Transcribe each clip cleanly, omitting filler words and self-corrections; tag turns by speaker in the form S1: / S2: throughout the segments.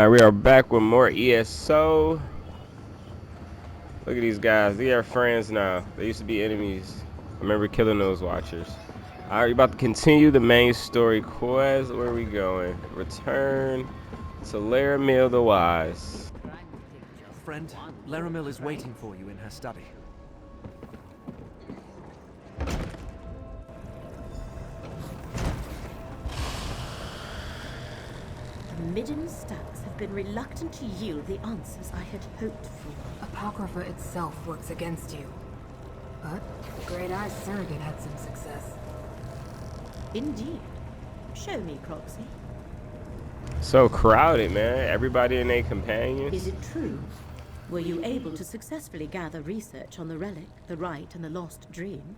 S1: Alright, we are back with more ESO. Look at these guys. They are friends now. They used to be enemies. I remember killing those watchers. Alright, we're about to continue the main story quest. Where are we going? Return to Laramil the Wise.
S2: Friend, Laramil is waiting for you in her study.
S3: Midden stacks have been reluctant to yield the answers I had hoped for.
S4: Apocrypha itself works against you. But the Great Eye's surrogate had some success.
S3: Indeed. Show me, Proxy.
S1: So crowded, man. Everybody and their companions.
S3: Is it true? Were you able to successfully gather research on the relic, the rite, and the lost dream?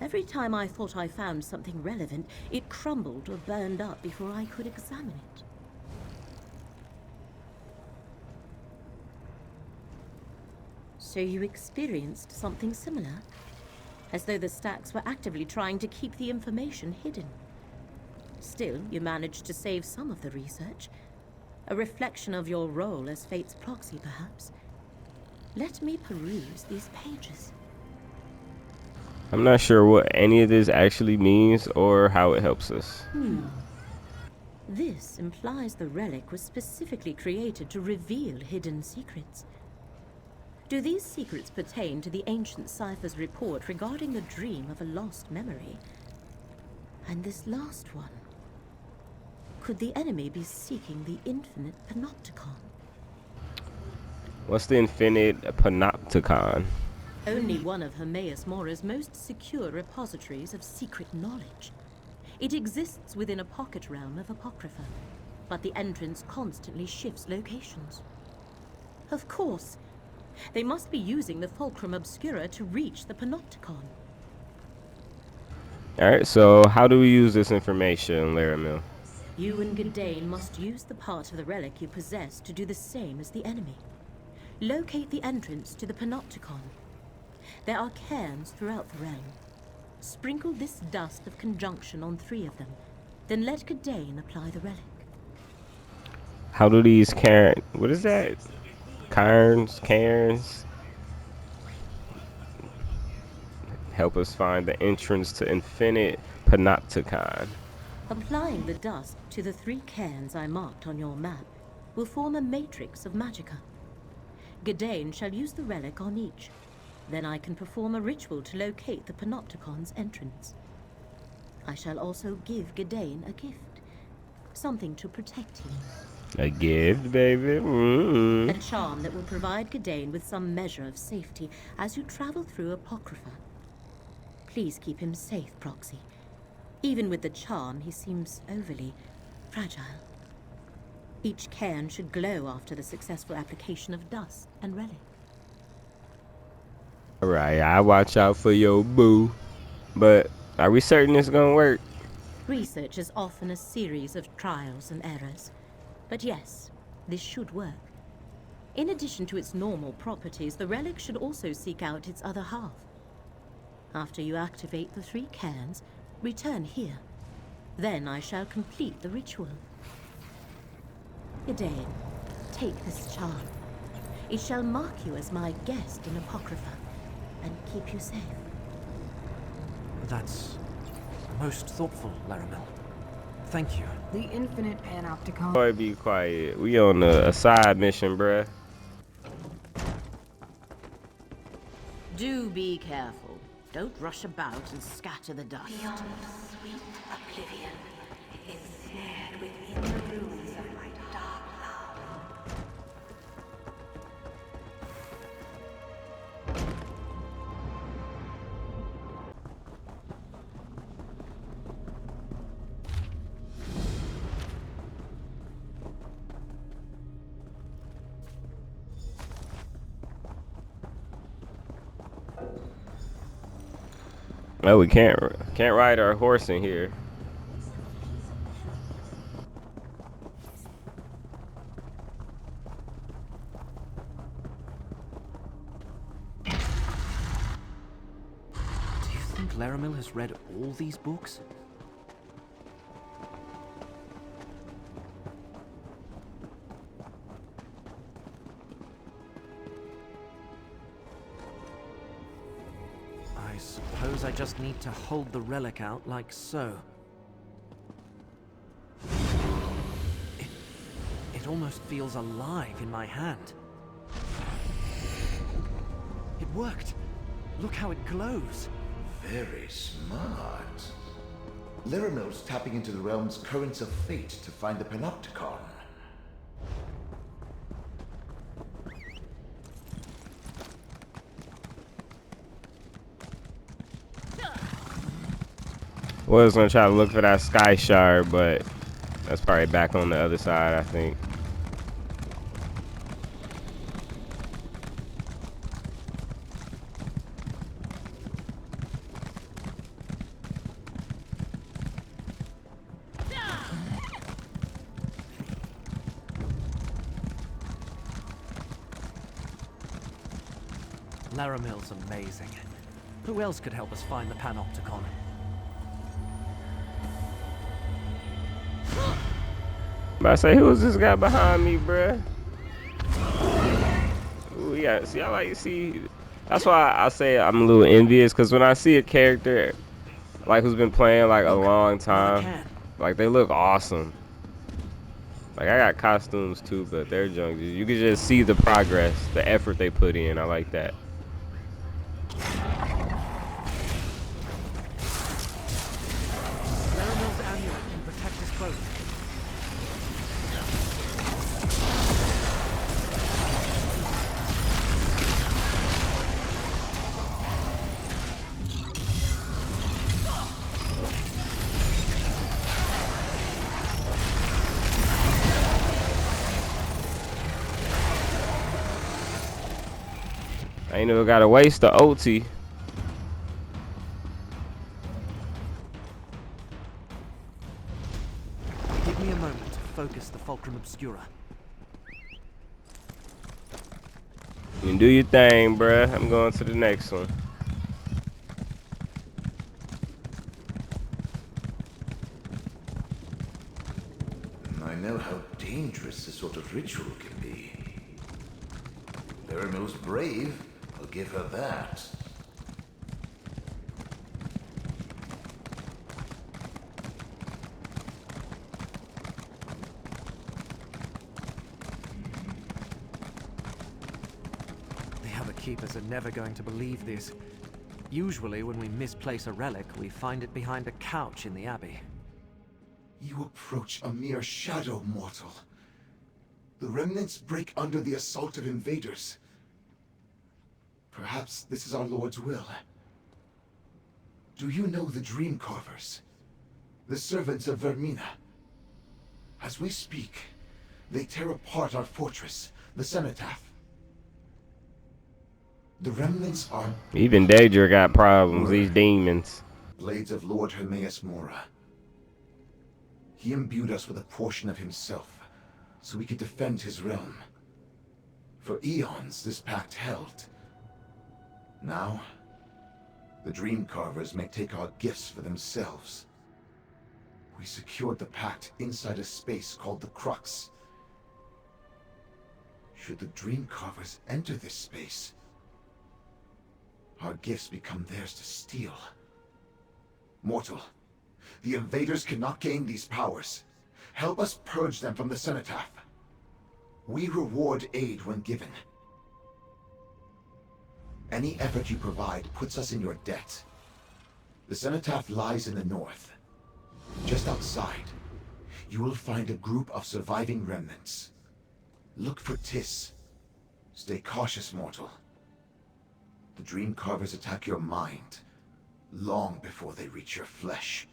S3: Every time I thought I found something relevant, it crumbled or burned up before I could examine it. So you experienced something similar? As though the stacks were actively trying to keep the information hidden. Still, you managed to save some of the research. A reflection of your role as Fate's proxy, perhaps. Let me peruse these pages.
S1: I'm not sure what any of this actually means or how it helps us.
S3: This implies the relic was specifically created to reveal hidden secrets. Do these secrets pertain to the ancient cipher's report regarding the dream of a lost memory? And this last one? Could the enemy be seeking the infinite panopticon?
S1: What's the infinite panopticon?
S3: Only one of Hermaeus Mora's most secure repositories of secret knowledge. It exists within a pocket realm of Apocrypha, but the entrance constantly shifts locations. Of course, they must be using the Fulcrum Obscura to reach the panopticon.
S1: Alright, so how do we use this information, Laramil?
S3: You and Gadain must use the part of the relic you possess to do the same as the enemy. Locate the entrance to the panopticon. There are cairns throughout the realm. Sprinkle this dust of conjunction on 3 of them, then let Gadain apply the relic.
S1: How do these cairns... What is that? Cairns help us find the entrance to infinite panopticon.
S3: Applying the dust to the 3 cairns I marked on your map will form a matrix of magicka. Gadain shall use the relic on each. Then I can perform a ritual to locate the panopticon's entrance. I shall also give Gadain a gift. Something to protect him.
S1: A gift, baby?
S3: A charm that will provide Gadain with some measure of safety as you travel through Apocrypha. Please keep him safe, Proxy. Even with the charm, he seems overly fragile. Each cairn should glow after the successful application of dust and relic.
S1: Alright, I watch out for your boo. But are we certain it's gonna work?
S3: Research is often a series of trials and errors. But yes, this should work. In addition to its normal properties, the relic should also seek out its other half. After you activate the 3 cairns, return here. Then I shall complete the ritual. Gadain, take this charm. It shall mark you as my guest in Apocrypha, and keep you safe.
S2: That's most thoughtful, Laramil. Thank you.
S4: The infinite panopticon.
S1: Boy, be quiet. We on a side mission, bruh.
S3: Do be careful. Don't rush about and scatter the dust.
S5: Beyond sweet oblivion, ensnared within the ruins of my dark love.
S1: Oh, we can't ride our horse in here.
S2: Do you think Laramil has read all these books? suppose I just need to hold the relic out like so. It almost feels alive in my hand. It worked. Look how it glows.
S6: Very smart. Laramel's tapping into the realm's currents of fate to find the Panopticon.
S1: Was gonna try to look for that sky shard, but that's probably back on the other side, I think.
S2: Laramel's amazing. Who else could help us find the Panopticon?
S1: But I say, who is this guy behind me, bruh? Ooh, yeah. See, I like see. That's why I say I'm a little envious, because when I see a character like who's been playing like a long time, like they look awesome. Like I got costumes too, but they're junk. You can just see the progress, the effort they put in. I like that.
S2: Laramel's amulet can protect us both.
S1: I ain't even gotta waste the OT.
S2: Give me a moment to focus the Fulcrum Obscura.
S1: You can do your thing, bruh. I'm going to the next one.
S6: I know how dangerous this sort of ritual can be. Laramel's brave, I'll give her that.
S2: The other keepers are never going to believe this. Usually when we misplace a relic, we find it behind a couch in the Abbey.
S6: You approach a mere shadow, mortal. The remnants break under the assault of invaders. Perhaps this is our Lord's will. Do you know the Dream Carvers? The servants of Vermina? As we speak, they tear apart our fortress, the Cenotaph. The remnants are...
S1: Even Daedra got problems, these demons.
S6: Blades of Lord Hermaeus Mora. He imbued us with a portion of himself, so we could defend his realm. For eons, this pact held. Now, the Dream Carvers may take our gifts for themselves. We secured the pact inside a space called the Crux. Should the Dream Carvers enter this space, our gifts become theirs to steal. Mortal, the invaders cannot gain these powers. Help us purge them from the Cenotaph. We reward aid when given. Any effort you provide puts us in your debt. The Cenotaph lies in the north. Just outside, you will find a group of surviving remnants. Look for Tis. Stay cautious, mortal. The Dream Carvers attack your mind long before they reach your flesh.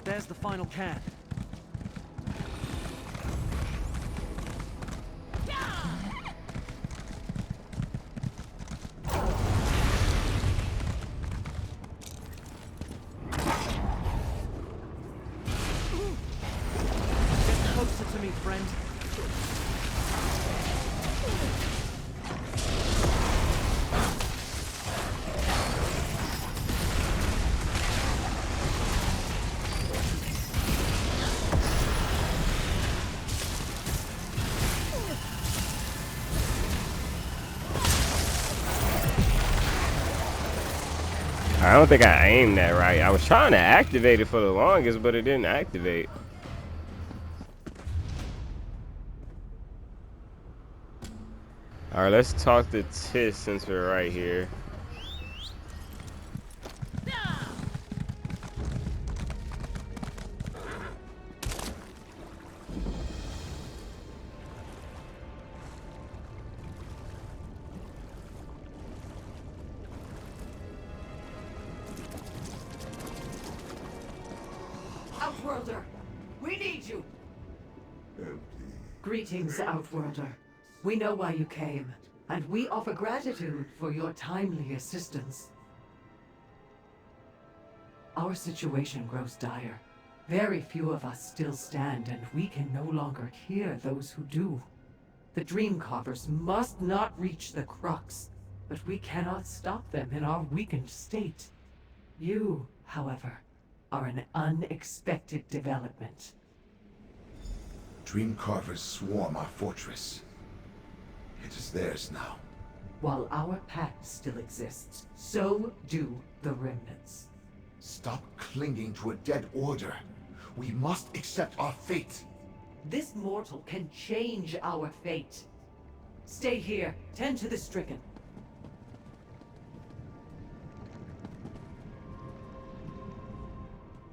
S2: There's the final can. Get closer to me, friend.
S1: I don't think I aimed that right. I was trying to activate it for the longest, but it didn't activate. Alright, let's talk to Tis since we're right here.
S7: Outworlder, we need you! Greetings, Outworlder. We know why you came, and we offer gratitude for your timely assistance. Our situation grows dire. Very few of us still stand, and we can no longer hear those who do. The Dreamcarvers must not reach the crux, but we cannot stop them in our weakened state. You, however, are an unexpected development.
S6: Dreamcarvers swarm our fortress. It is theirs now.
S7: While our pact still exists, so do the remnants.
S6: Stop clinging to a dead order. We must accept our fate.
S7: This mortal can change our fate. Stay here, tend to the stricken.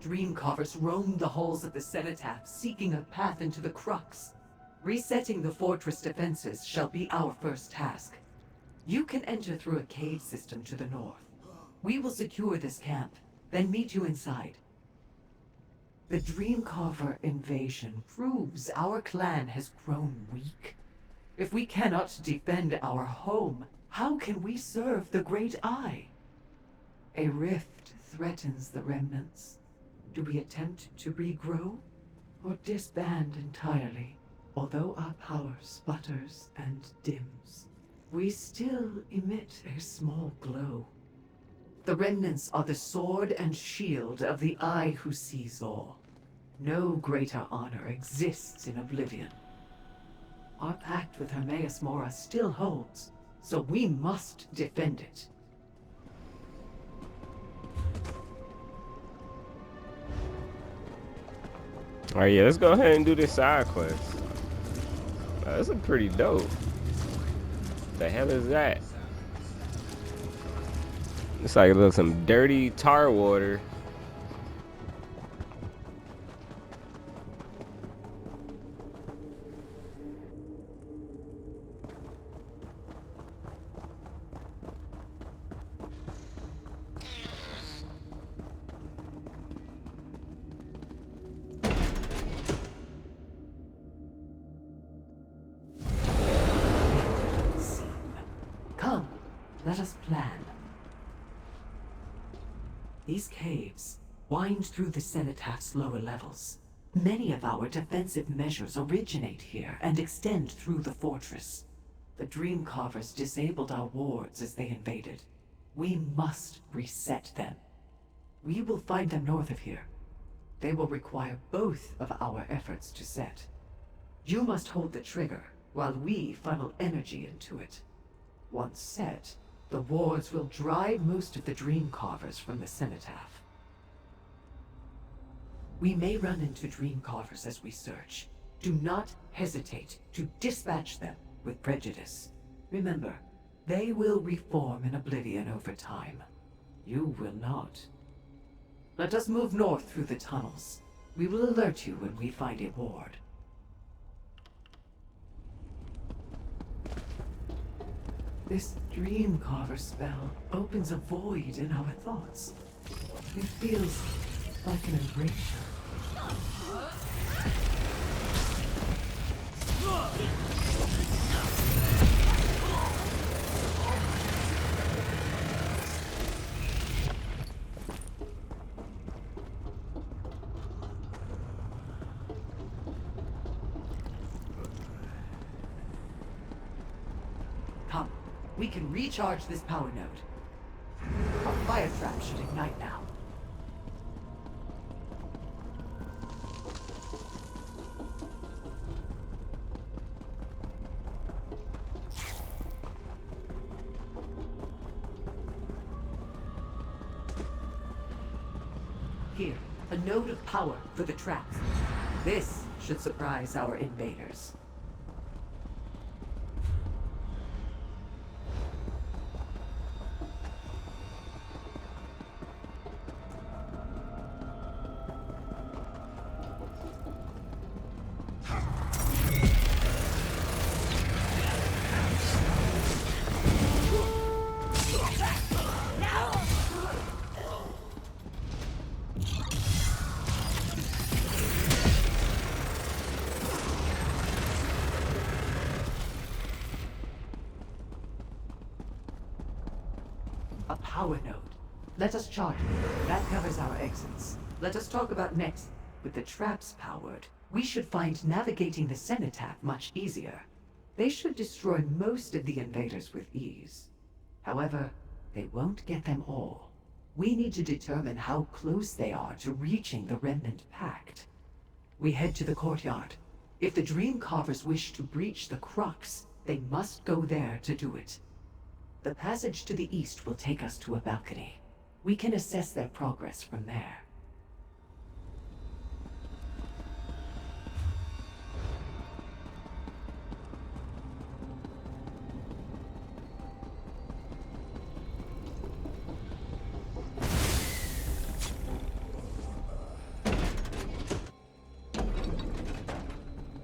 S7: Dreamcarvers roam the halls of the Cenotaph, seeking a path into the crux. Resetting the fortress defenses shall be our first task. You can enter through a cave system to the north. We will secure this camp, then meet you inside. The Dreamcarver invasion proves our clan has grown weak. If we cannot defend our home, how can we serve the Great Eye? A rift threatens the remnants. Do we attempt to regrow, or disband entirely? Although our power sputters and dims, we still emit a small glow. The remnants are the sword and shield of the Eye who sees all. No greater honor exists in Oblivion. Our pact with Hermaeus Mora still holds, so we must defend it.
S1: Alright, yeah, let's go ahead and do this side quest. This is pretty dope. The hell is that? It's like some dirty tar water.
S7: Come, let us plan. These caves wind through the Cenotaph's lower levels. Many of our defensive measures originate here and extend through the fortress. The Dreamcarvers disabled our wards as they invaded. We must reset them. We will find them north of here. They will require both of our efforts to set. You must hold the trigger while we funnel energy into it. Once set, the wards will drive most of the Dreamcarvers from the Cenotaph. We may run into Dreamcarvers as we search. Do not hesitate to dispatch them with prejudice. Remember, they will reform in Oblivion over time. You will not. Let us move north through the tunnels. We will alert you when we find a ward. This Dreamcarver spell opens a void in our thoughts. It feels like an erasure. Come, we can recharge this power node. Our fire trap should ignite now. Here, a node of power for the traps. This should surprise our invaders. A power node. Let us charge it. That covers our exits. Let us talk about next. With the traps powered, we should find navigating the cenotaph much easier. They should destroy most of the invaders with ease. However, they won't get them all. We need to determine how close they are to reaching the Remnant Pact. We head to the courtyard. If the Dream Carvers wish to breach the Crux, they must go there to do it. The passage to the east will take us to a balcony. We can assess their progress from there.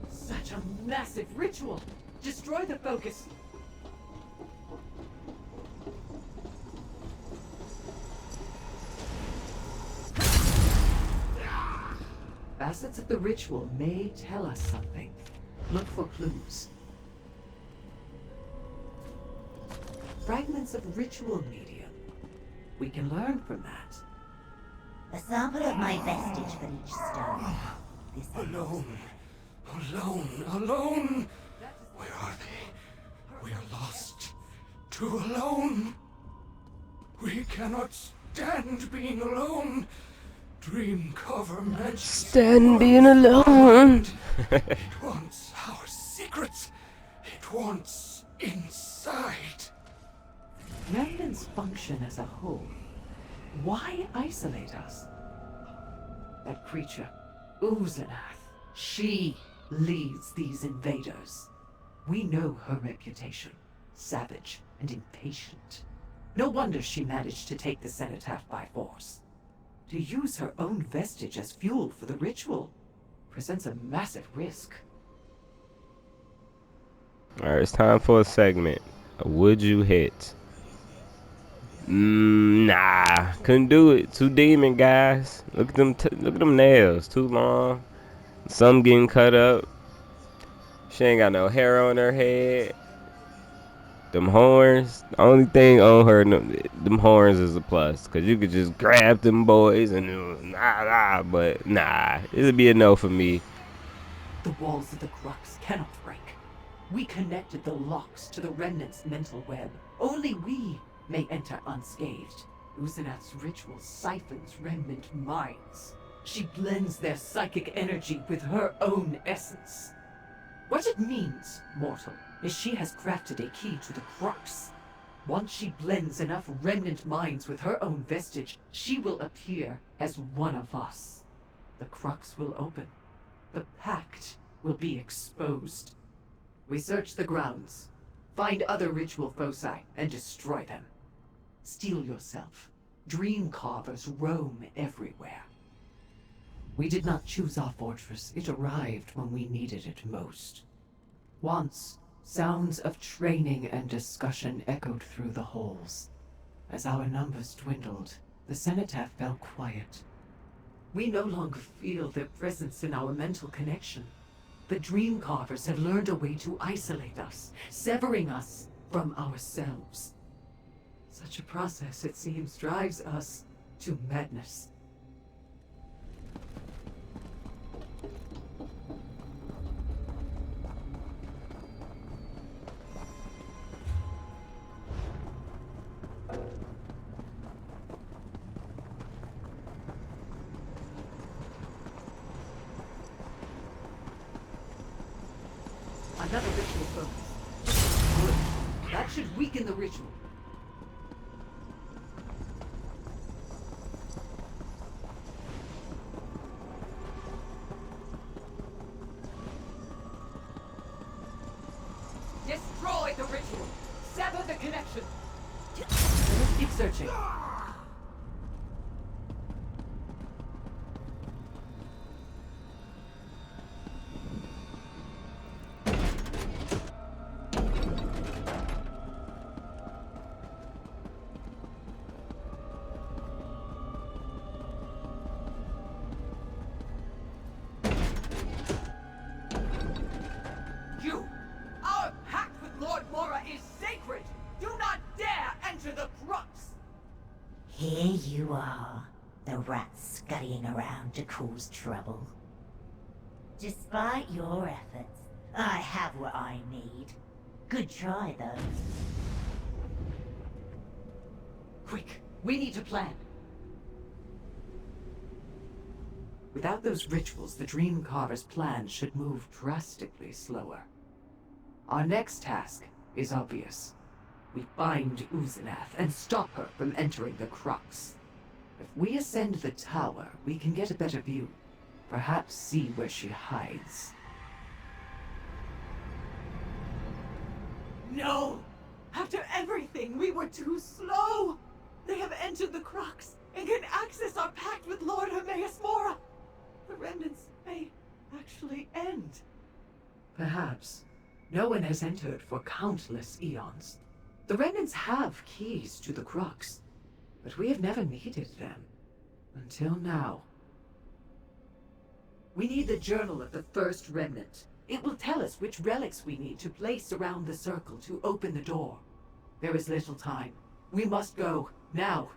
S7: Such a massive ritual! Destroy the focus! Facets of the ritual may tell us something. Look for clues. Fragments of ritual medium. We can learn from that.
S5: A sample of my vestige for each stone. This
S6: Alone. Alone. Where are they? We are lost. Too alone. We cannot stand being alone. Dream cover magic.
S1: Stand being alone.
S6: It wants our secrets. It wants inside.
S7: Remnants function as a whole. Why isolate us? That creature, Uzanath, she leads these invaders. We know her reputation. Savage and impatient. No wonder she managed to take the cenotaph by force. To use her own vestige as fuel for the ritual presents a massive risk.
S1: Alright, it's time for a segment. Would you hit? Nah, couldn't do it. Two demon guys. Look at them. Look at them nails. Too long. Some getting cut up. She ain't got no hair on her head. Them horns. The only thing on her, them horns is a plus. Cause you could just grab them boys and but nah, it'd be a no for me.
S7: The walls of the Crux cannot break. We connected the locks to the Remnant's mental web. Only we may enter unscathed. Uzanath's ritual siphons Remnant minds. She blends their psychic energy with her own essence. What it means, mortal, is she has crafted a key to the Crux. Once she blends enough Remnant minds with her own vestige, she will appear as one of us. The Crux will open. The Pact will be exposed. We search the grounds, find other ritual foci, and destroy them. Steel yourself. Dream carvers roam everywhere. We did not choose our fortress. It arrived when we needed it most. Once, sounds of training and discussion echoed through the halls. As our numbers dwindled, the cenotaph fell quiet. We no longer feel their presence in our mental connection. The dream carvers have learned a way to isolate us, severing us from ourselves. Such a process, it seems, drives us to madness. Another ritual focus. Good. That should weaken the ritual. Searching.
S8: You! Our pact with Lord Mora is sacred! Do not dare enter the crux!
S5: Here you are, the rats scurrying around to cause trouble. Despite your efforts, I have what I need. Good try, though.
S7: Quick, we need to plan. Without those rituals, the Dreamcarver's plan should move drastically slower. Our next task is obvious. We find Uzinath and stop her from entering the crux. If we ascend the tower, we can get a better view. Perhaps see where she hides.
S8: No! After everything, we were too slow! They have entered the crux and can access our pact with Lord Hermaeus Mora! The remnants may actually end.
S7: Perhaps. No one has entered for countless eons. The remnants have keys to the crux, but we have never needed them. Until now. We need the journal of the first remnant. It will tell us which relics we need to place around the circle to open the door. There is little time. We must go, now.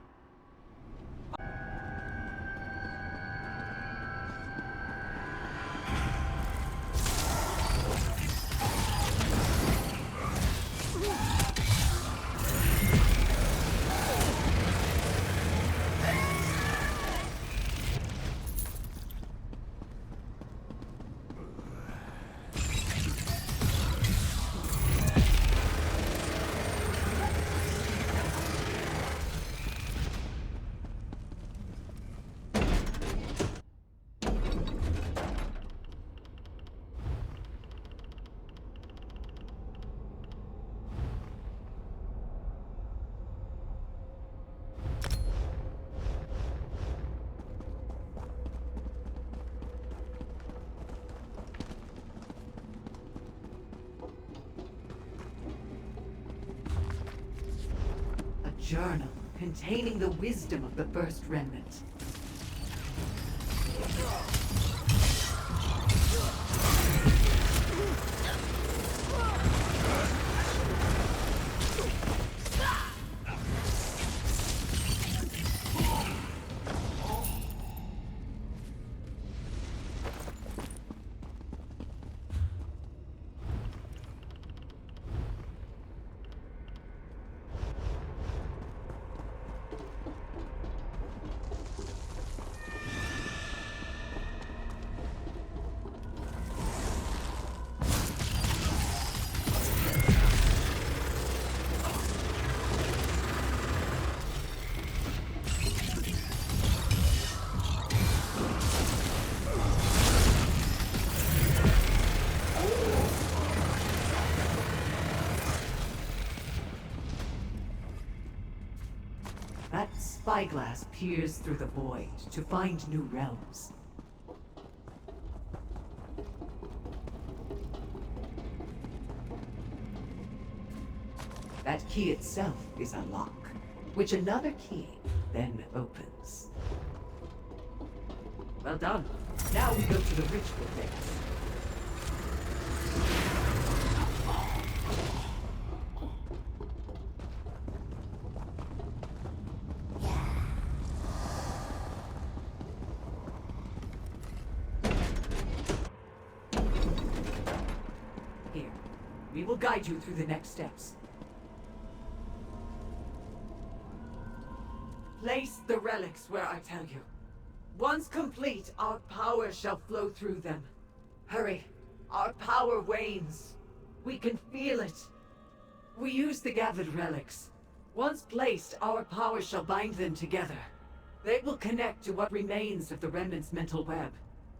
S7: Journal containing the wisdom of the first remnant. That spyglass peers through the void to find new realms. That key itself is a lock, which another key then opens. Well done. Now we go to the ritual phase. Here, we will guide you through the next steps. Place the relics where I tell you. Once complete, our power shall flow through them. Hurry, our power wanes. We can feel it. We use the gathered relics. Once placed, our power shall bind them together. They will connect to what remains of the remnant's mental web.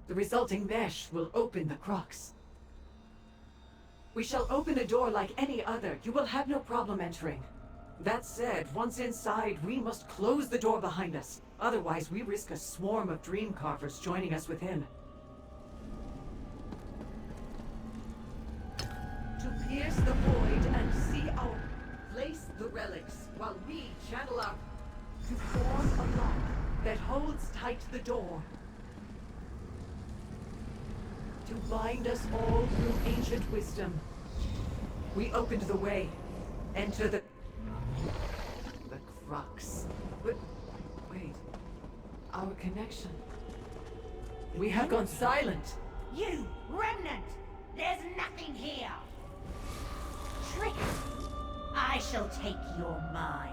S7: The resulting mesh will open the crux. We shall open a door like any other. You will have no problem entering. That said, once inside, we must close the door behind us. Otherwise, we risk a swarm of dream carvers joining us within. To pierce the void and see our... Place the relics while we channel our... To form a lock that holds tight the door. To bind us all through ancient wisdom. We opened the way. Enter the crux. But wait. Our connection. We have gone silent.
S5: You, remnant! There's nothing here! Trick! I shall take your mind.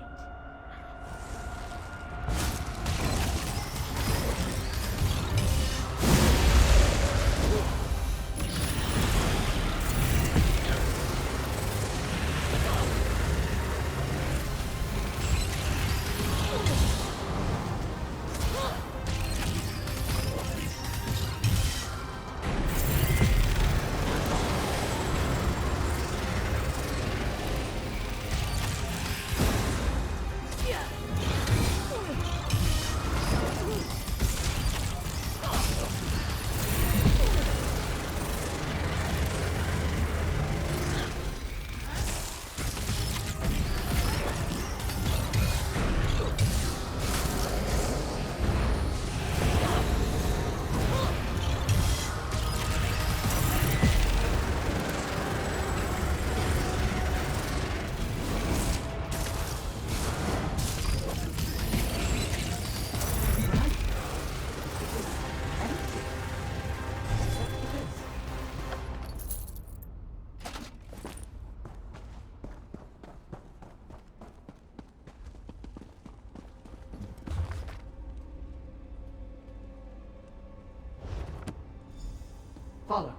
S7: Follow.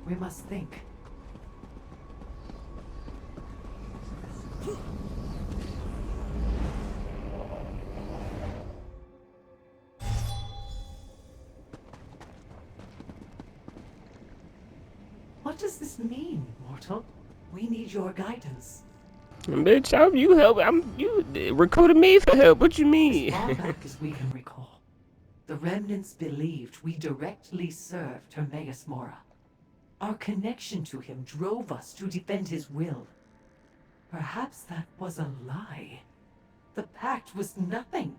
S7: We must think. What does this mean, mortal? We need your guidance.
S1: Bitch, you help. You recruited me for help. What you mean?
S7: As far back as we can recall, the remnants believed we directly served Hermaeus Mora. Our connection to him drove us to defend his will. Perhaps that was a lie. The pact was nothing.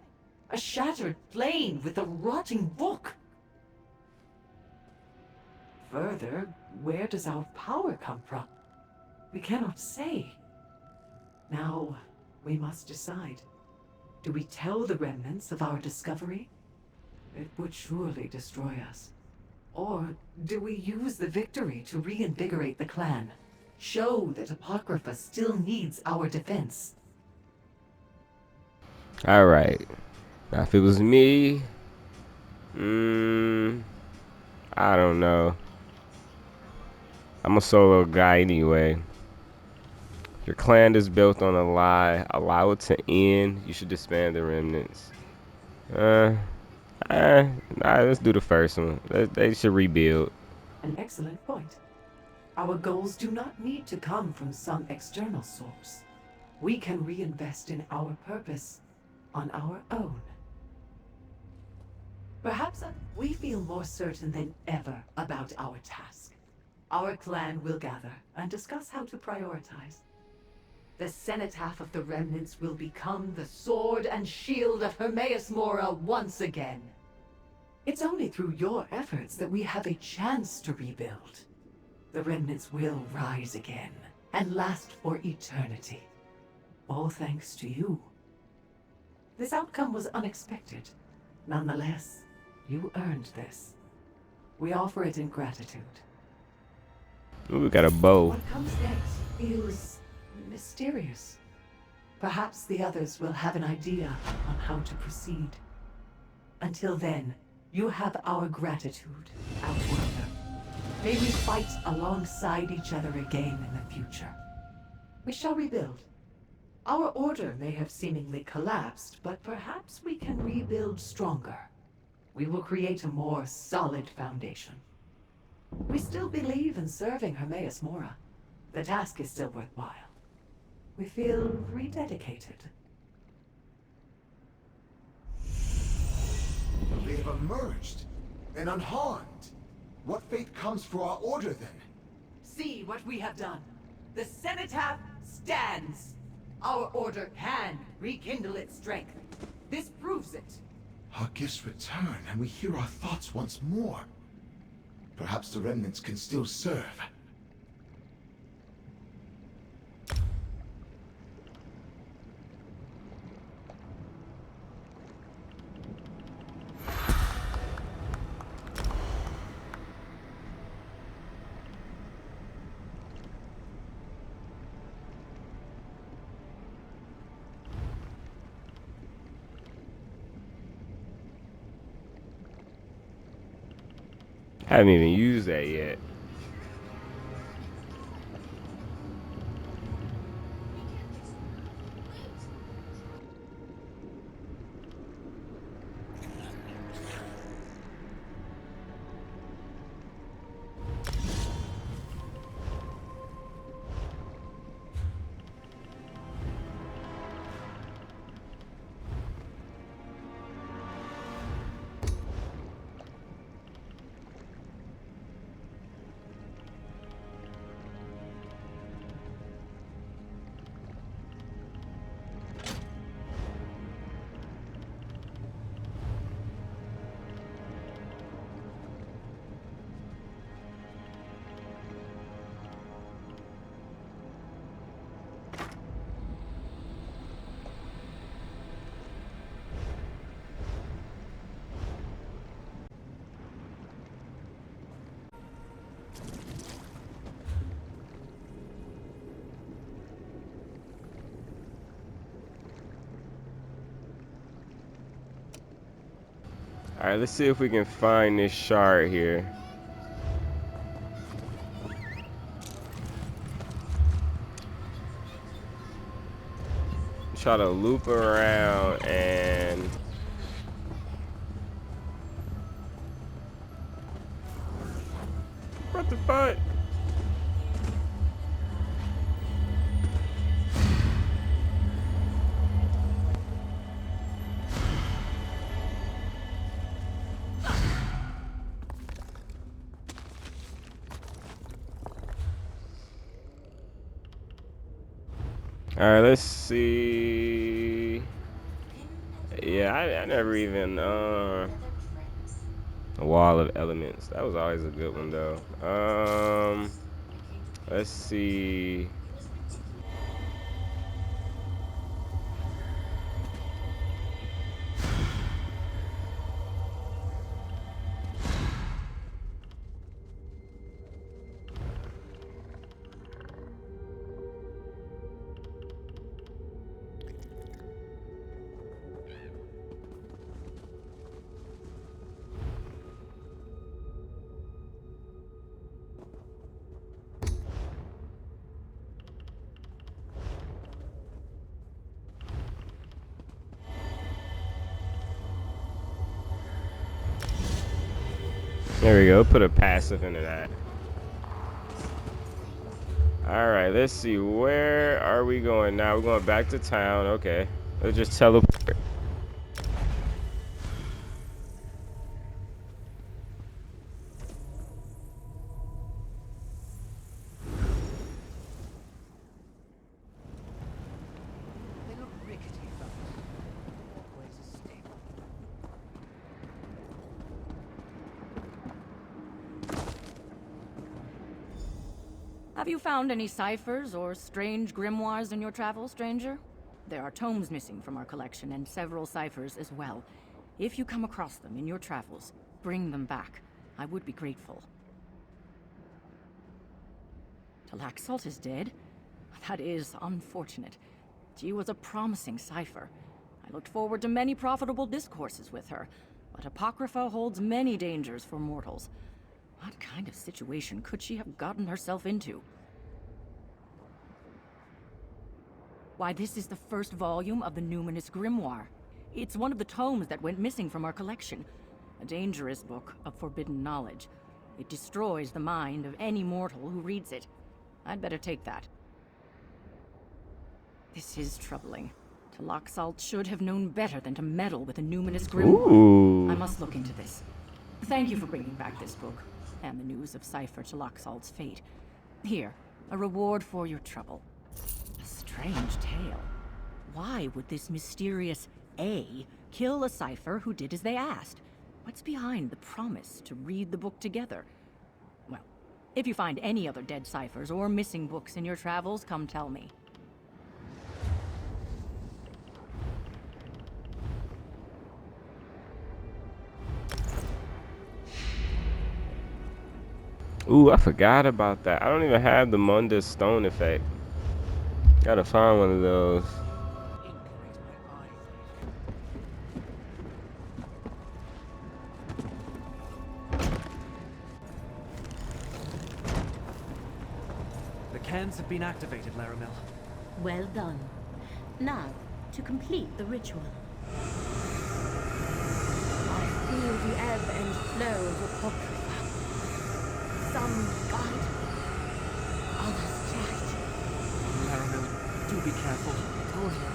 S7: A shattered plane with a rotting book. Further, where does our power come from? We cannot say. Now, we must decide. Do we tell the remnants of our discovery? It would surely destroy us. Or do we use the victory to reinvigorate the clan? Show that Apocrypha still needs our defense.
S1: Alright. Now, if it was me... I don't know. I'm a solo guy anyway. Your clan is built on a lie. Allow it to end. You should disband the remnants. Let's do the first one. They should rebuild.
S7: An excellent point. Our goals do not need to come from some external source. We can reinvest in our purpose on our own. Perhaps we feel more certain than ever about our task. Our clan will gather and discuss how to prioritize. The cenotaph of the remnants will become the sword and shield of Hermaeus Mora once again. It's only through your efforts that we have a chance to rebuild. The remnants will rise again and last for eternity. All thanks to you. This outcome was unexpected. Nonetheless, you earned this. We offer it in gratitude.
S1: Ooh, we got a bow.
S7: What comes next feels mysterious. Perhaps the others will have an idea on how to proceed. Until then, you have our gratitude, Outworker. May we fight alongside each other again in the future. We shall rebuild. Our order may have seemingly collapsed, but perhaps we can rebuild stronger. We will create a more solid foundation. We still believe in serving Hermaeus Mora. The task is still worthwhile. We feel rededicated.
S6: They have emerged, and unharmed. What fate comes for our order, then?
S7: See what we have done. The cenotaph stands. Our order can rekindle its strength. This proves it.
S6: Our gifts return, and we hear our thoughts once more. Perhaps the remnants can still serve.
S1: Haven't even used that yet. Alright, let's see if we can find this shard here. Try to loop around and what the fuck? Alright, let's see. Yeah, I never even a wall of elements. That was always a good one though. Let's see. There we go, put a passive into that. Alright, let's see, where are we going now? We're going back to town, okay. Let's just teleport.
S9: Have you found any ciphers or strange grimoires in your travels, stranger? There are tomes missing from our collection and several ciphers as well. If you come across them in your travels, bring them back. I would be grateful. Talaxalt is dead? That is unfortunate. She was a promising cipher. I looked forward to many profitable discourses with her, but Apocrypha holds many dangers for mortals. What kind of situation could she have gotten herself into? Why, this is the first volume of the Numinous Grimoire. It's one of the tomes that went missing from our collection. A dangerous book of forbidden knowledge. It destroys the mind of any mortal who reads it. I'd better take that. This is troubling. Talaxalt should have known better than to meddle with a numinous grimoire.
S1: Ooh.
S9: I must look into this. Thank you for bringing back this book, and the news of Cypher Talaxalt's fate. Here, a reward for your trouble. A strange tale. Why would this mysterious A kill a Cypher who did as they asked? What's behind the promise to read the book together? Well, if you find any other dead Cyphers or missing books in your travels, come tell me.
S1: Ooh, I forgot about that. I don't even have the Mundus Stone effect. Gotta find one of those.
S2: The cairns have been activated, Laramil.
S3: Well done. Now, to complete the ritual. I feel the ebb and flow of Apocrypha. Some guide me, others track.
S2: Laramil, do be careful.
S4: I told you.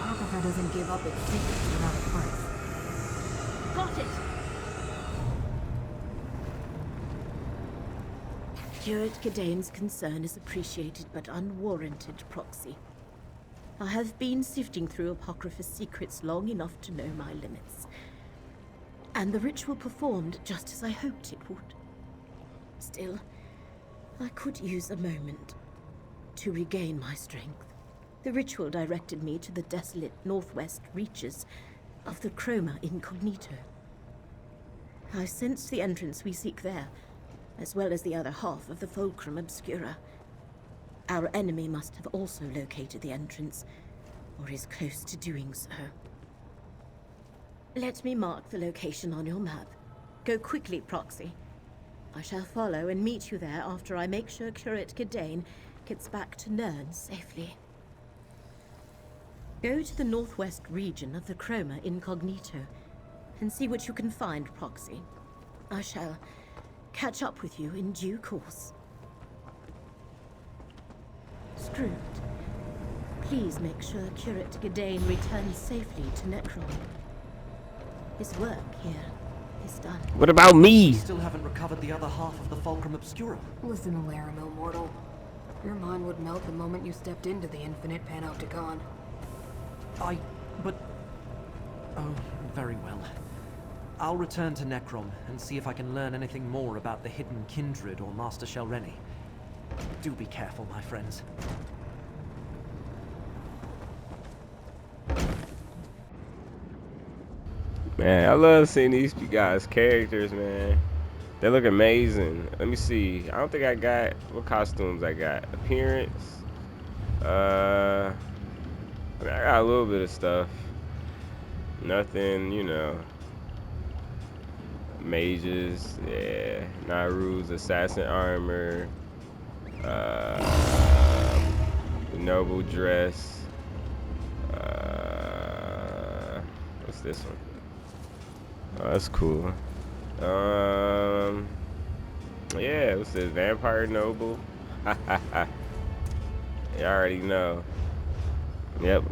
S4: Apocrypha doesn't give up its secrets without a price.
S3: Got it! Curate Gidane's concern is appreciated but unwarranted, Proxy. I have been sifting through Apocrypha's secrets long enough to know my limits. And the ritual performed just as I hoped it would. Still, I could use a moment to regain my strength. The ritual directed me to the desolate northwest reaches of the Chroma Incognito. I sensed the entrance we seek there, as well as the other half of the Fulcrum Obscura. Our enemy must have also located the entrance, or is close to doing so. Let me mark the location on your map. Go quickly, Proxy. I shall follow and meet you there after I make sure Curate Gidane gets back to Nirn safely. Go to the northwest region of the Chroma Incognito and see what you can find, Proxy. I shall catch up with you in due course. Screwed. Please make sure Curate Gidane returns safely to Necrom. His work here is done.
S1: What about me?
S2: We still haven't recovered the other half of the Fulcrum Obscura.
S4: Listen to Laramil, mortal. Your mind would melt the moment you stepped into the infinite panopticon.
S2: But... Oh, very well. I'll return to Necrom and see if I can learn anything more about the hidden kindred or Master Shelreni. Do be careful, my friends.
S1: Man, I love seeing these guys' characters, man. They look amazing. Let me see. I don't think I got what costumes I got. Appearance. I got a little bit of stuff. Nothing, you know. Mages, yeah. Naru's assassin armor. The noble dress. What's this one? Oh, that's cool. Yeah, what's this? Vampire Noble. You already know. Yep,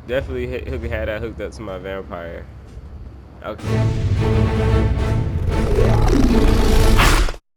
S1: definitely had that hooked up to my vampire. Okay.